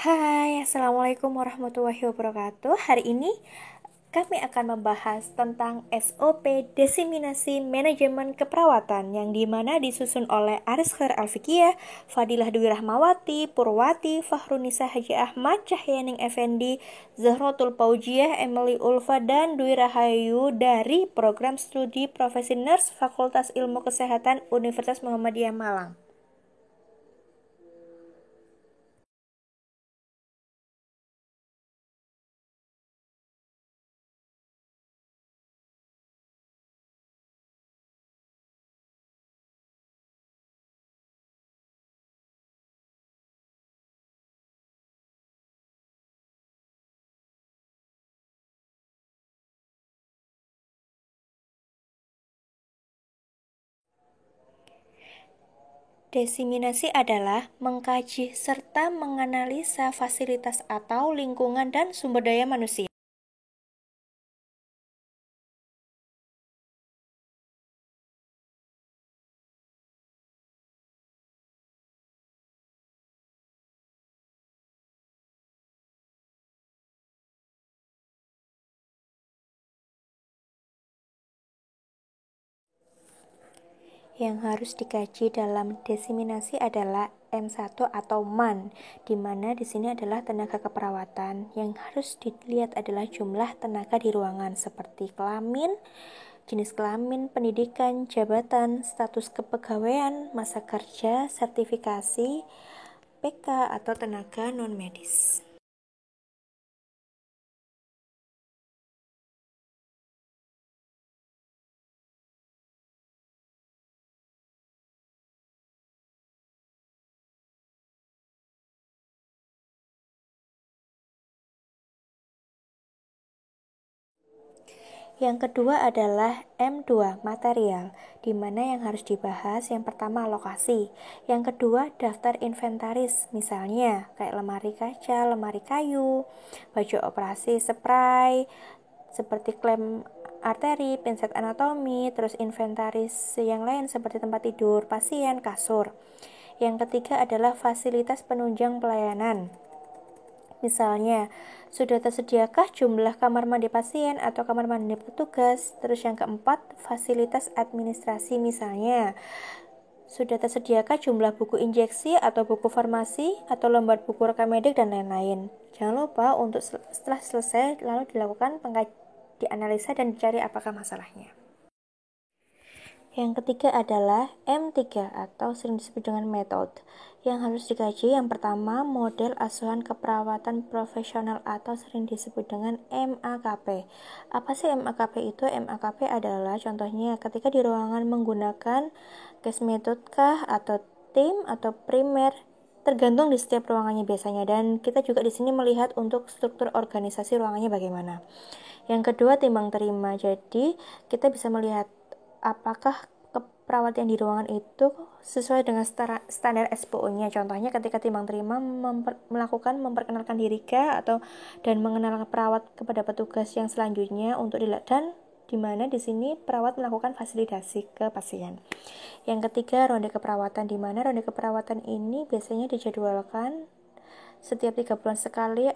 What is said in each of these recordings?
Hai, Assalamualaikum warahmatullahi wabarakatuh. Hari ini kami akan membahas tentang SOP Diseminasi Manajemen Keperawatan yang dimana disusun oleh Aris Khair Alfiqiyah, Fadilah Dwi Rahmawati, Purwati, Fahrunisa Haji Ahmad, Cahyaning Effendi, Zahrotul Paujiah, Emily Ulfa, dan Dwi Rahayu dari Program Studi Profesi Nurse Fakultas Ilmu Kesehatan Universitas Muhammadiyah Malang. Diseminasi adalah mengkaji serta menganalisa fasilitas atau lingkungan dan sumber daya manusia. Yang harus dikaji dalam diseminasi adalah M1 atau MAN, di mana di sini adalah tenaga keperawatan. Yang harus dilihat adalah jumlah tenaga di ruangan seperti kelamin, jenis kelamin, pendidikan, jabatan, status kepegawaian, masa kerja, sertifikasi, PK atau tenaga non-medis. Yang kedua adalah M2, material, di mana yang harus dibahas yang pertama lokasi, yang kedua daftar inventaris, misalnya kayak lemari kaca, lemari kayu, baju operasi, spray, seperti klem arteri, pinset anatomi, terus inventaris yang lain seperti tempat tidur pasien, kasur. Yang ketiga adalah fasilitas penunjang pelayanan. Misalnya, sudah tersediakah jumlah kamar mandi pasien atau kamar mandi petugas? Terus yang keempat, fasilitas administrasi misalnya, sudah tersediakah jumlah buku injeksi atau buku farmasi atau lembar buku rekam medik dan lain-lain. Jangan lupa untuk setelah selesai lalu dilakukan dianalisa dan dicari apakah masalahnya. Yang ketiga adalah M3 atau sering disebut dengan metode. Yang harus dikaji yang pertama model asuhan keperawatan profesional atau sering disebut dengan MAKP. Apa sih MAKP itu? MAKP adalah contohnya ketika di ruangan menggunakan case method kah atau tim atau primer, tergantung di setiap ruangannya biasanya, dan kita juga di sini melihat untuk struktur organisasi ruangannya bagaimana. Yang kedua timbang terima. Jadi kita bisa melihat apakah perawat yang di ruangan itu sesuai dengan standar SPO-nya. Contohnya ketika timbang terima melakukan memperkenalkan diri atau dan mengenal perawat kepada petugas yang selanjutnya untuk dan di mana di sini perawat melakukan fasilitasi ke pasien. Yang ketiga ronde keperawatan, di mana ronde keperawatan ini biasanya dijadwalkan setiap 3 bulan sekali.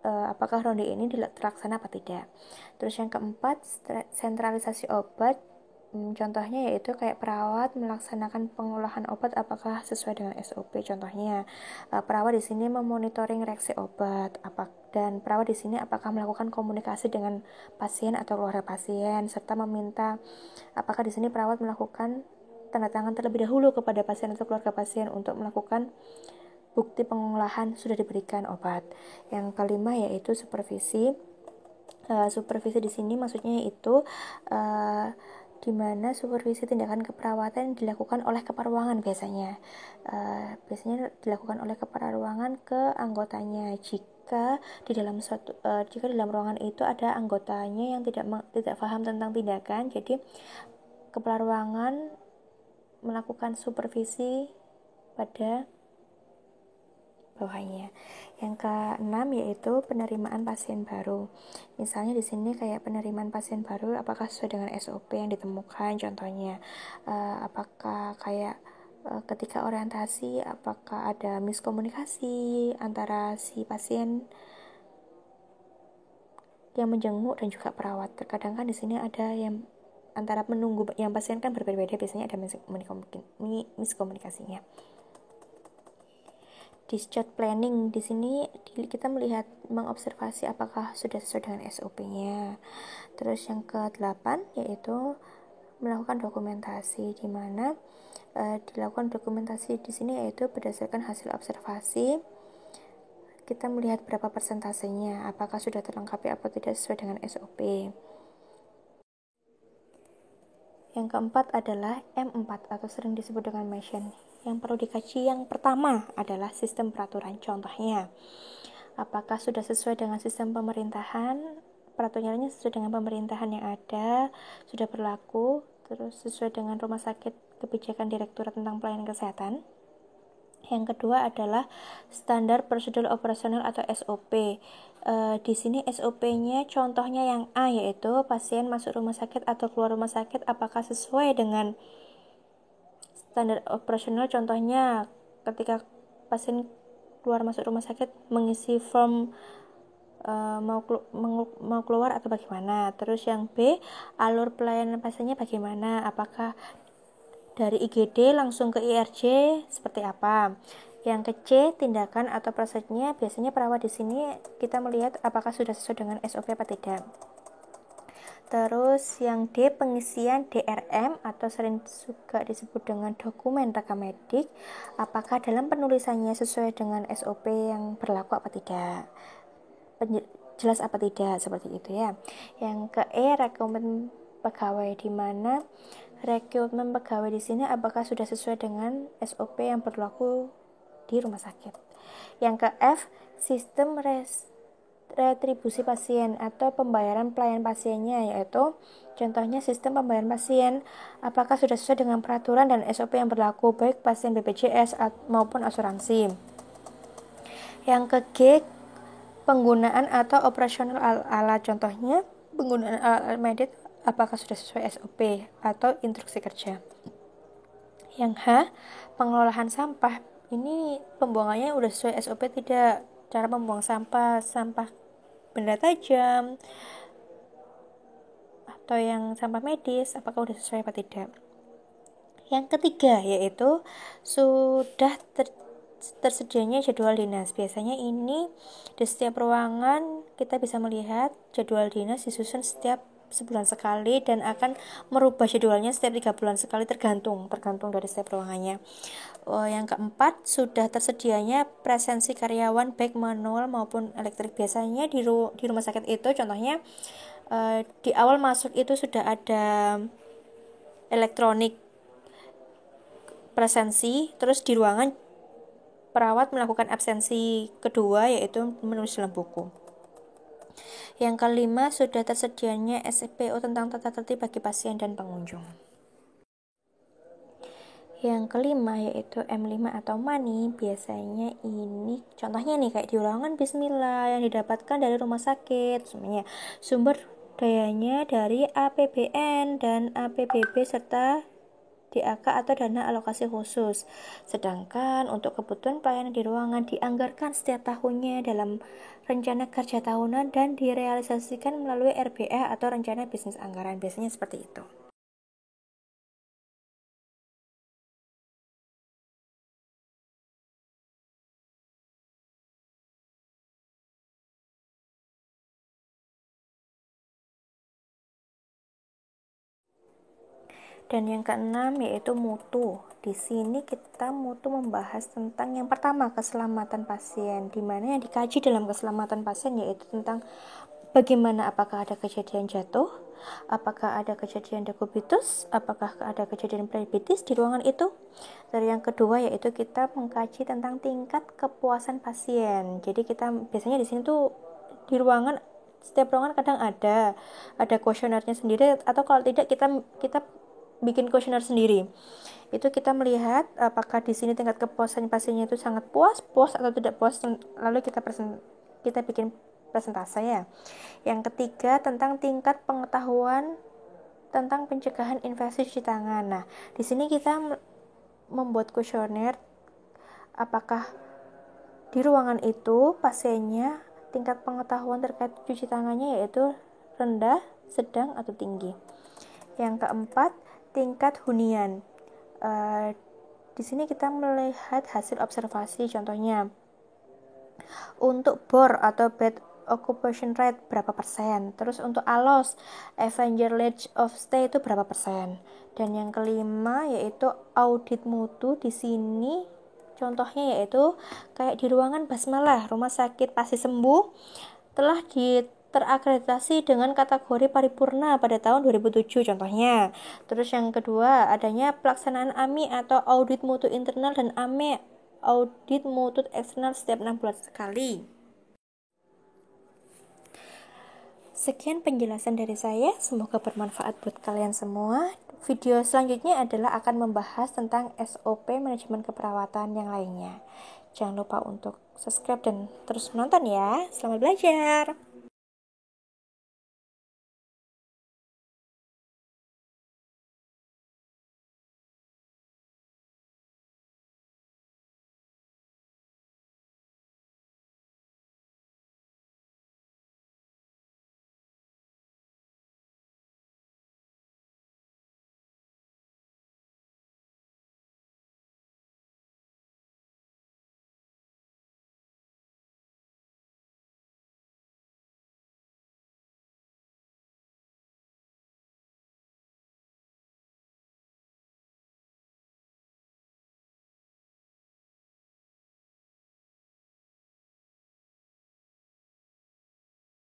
Apakah ronde ini terlaksana apa tidak. Terus yang keempat, sentralisasi obat. Contohnya yaitu kayak perawat melaksanakan pengolahan obat apakah sesuai dengan SOP. Contohnya perawat di sini memonitoring reaksi obat, dan perawat di sini apakah melakukan komunikasi dengan pasien atau keluarga pasien, serta meminta apakah di sini perawat melakukan tanda tangan terlebih dahulu kepada pasien atau keluarga pasien untuk melakukan bukti pengolahan sudah diberikan obat. Yang kelima yaitu supervisi. Supervisi di sini maksudnya yaitu di mana supervisi tindakan keperawatan dilakukan oleh kepala ruangan biasanya. Biasanya dilakukan oleh kepala ruangan ke anggotanya jika di dalam ruangan itu ada anggotanya yang tidak paham tentang tindakan. Jadi kepala ruangan melakukan supervisi pada bawahnya. Yang keenam yaitu penerimaan pasien baru. Misalnya di sini kayak penerimaan pasien baru apakah sesuai dengan SOP yang ditemukan, contohnya apakah kayak ketika orientasi apakah ada miskomunikasi antara si pasien yang menjenguk dan juga perawat. Terkadang kan di sini ada yang antara menunggu yang pasien kan berbeda-beda, biasanya ada miskomunikasinya. Discharge planning di sini kita melihat mengobservasi apakah sudah sesuai dengan SOP-nya. Terus yang ke-8 yaitu melakukan dokumentasi, di mana dilakukan dokumentasi di sini yaitu berdasarkan hasil observasi. Kita melihat berapa persentasenya, apakah sudah terlengkapi atau tidak sesuai dengan SOP. Yang keempat adalah M4 atau sering disebut dengan mission. Yang perlu dikaji yang pertama adalah sistem peraturan. Contohnya, apakah sudah sesuai dengan sistem pemerintahan, peraturannya sesuai dengan pemerintahan yang ada, sudah berlaku, terus sesuai dengan rumah sakit kebijakan direktorat tentang pelayanan kesehatan. Yang kedua adalah standar prosedur operasional atau SOP. Di sini SOP-nya contohnya yang A, yaitu pasien masuk rumah sakit atau keluar rumah sakit apakah sesuai dengan standar operasional. Contohnya ketika pasien keluar masuk rumah sakit mengisi form mau keluar atau bagaimana. Terus yang B, alur pelayanan pasiennya bagaimana, apakah dari IGD langsung ke IRJ seperti apa. Yang ke C, tindakan atau prosesnya. Biasanya perawat di sini kita melihat apakah sudah sesuai dengan SOP apa tidak. Terus yang D, pengisian DRM atau sering juga disebut dengan dokumen rekam medik, apakah dalam penulisannya sesuai dengan SOP yang berlaku apa tidak, jelas apa tidak, seperti itu ya. Yang ke E, rekrutmen pegawai, di mana rekrutmen pegawai di sini apakah sudah sesuai dengan SOP yang berlaku di rumah sakit. Yang ke F, sistem retribusi pasien atau pembayaran pelayan pasiennya, yaitu contohnya sistem pembayaran pasien apakah sudah sesuai dengan peraturan dan SOP yang berlaku baik pasien BPJS maupun asuransi. Yang ke G, penggunaan atau operasional alat, contohnya penggunaan alat medis apakah sudah sesuai SOP atau instruksi kerja. Yang H, pengelolaan sampah, ini pembuangannya udah sesuai SOP tidak, cara membuang sampah benda tajam atau yang sampah medis apakah udah sesuai apa tidak. Yang ketiga yaitu sudah tersedianya jadwal dinas. Biasanya ini di setiap ruangan kita bisa melihat jadwal dinas disusun setiap sebulan sekali dan akan merubah jadwalnya setiap 3 bulan sekali, tergantung dari setiap ruangannya. Yang keempat, sudah tersedianya presensi karyawan baik manual maupun elektrik. Biasanya di rumah sakit itu contohnya di awal masuk itu sudah ada elektronik presensi, terus di ruangan perawat melakukan absensi kedua yaitu menulis dalam buku. Yang kelima, sudah tersedianya SPO tentang tata tertib bagi pasien dan pengunjung. Yang kelima yaitu M5 atau money. Biasanya ini contohnya nih kayak di ruangan Bismillah yang didapatkan dari rumah sakit, semuanya sumber dayanya dari APBN dan APBB serta DAK atau dana alokasi khusus. Sedangkan untuk kebutuhan pelayanan di ruangan dianggarkan setiap tahunnya dalam rencana kerja tahunan dan direalisasikan melalui RBA atau rencana bisnis anggaran. Biasanya seperti itu. Dan yang keenam yaitu mutu. Di sini kita mutu membahas tentang yang pertama, keselamatan pasien, di mana yang dikaji dalam keselamatan pasien yaitu tentang bagaimana, apakah ada kejadian jatuh, apakah ada kejadian dekubitus, apakah ada kejadian prediabetes di ruangan itu. Dan yang kedua yaitu kita mengkaji tentang tingkat kepuasan pasien. Jadi kita biasanya di sini tuh di ruangan, setiap ruangan kadang ada kuesionernya sendiri, atau kalau tidak kita bikin kuesioner sendiri. Itu kita melihat apakah di sini tingkat kepuasan pasiennya itu sangat puas atau tidak puas, lalu kita bikin presentase ya. Yang ketiga tentang tingkat pengetahuan tentang pencegahan infeksi cuci tangan. Nah, di sini kita membuat kuesioner apakah di ruangan itu pasiennya tingkat pengetahuan terkait cuci tangannya yaitu rendah, sedang, atau tinggi. Yang keempat, tingkat hunian. Di sini kita melihat hasil observasi, contohnya untuk BOR atau bed occupation rate berapa persen, terus untuk ALOS, Avenger length of stay, itu berapa persen. Dan yang kelima yaitu audit mutu. Di sini contohnya yaitu kayak di ruangan basmalah Rumah Sakit Pasti Sembuh telah terakreditasi dengan kategori paripurna pada tahun 2007 contohnya. Terus yang kedua, adanya pelaksanaan AMI atau audit mutu internal dan AME audit mutu eksternal setiap 6 bulan sekali. Sekian penjelasan dari saya, semoga bermanfaat buat kalian semua. Video selanjutnya adalah akan membahas tentang SOP manajemen keperawatan yang lainnya. Jangan lupa untuk subscribe dan terus menonton ya. Selamat belajar.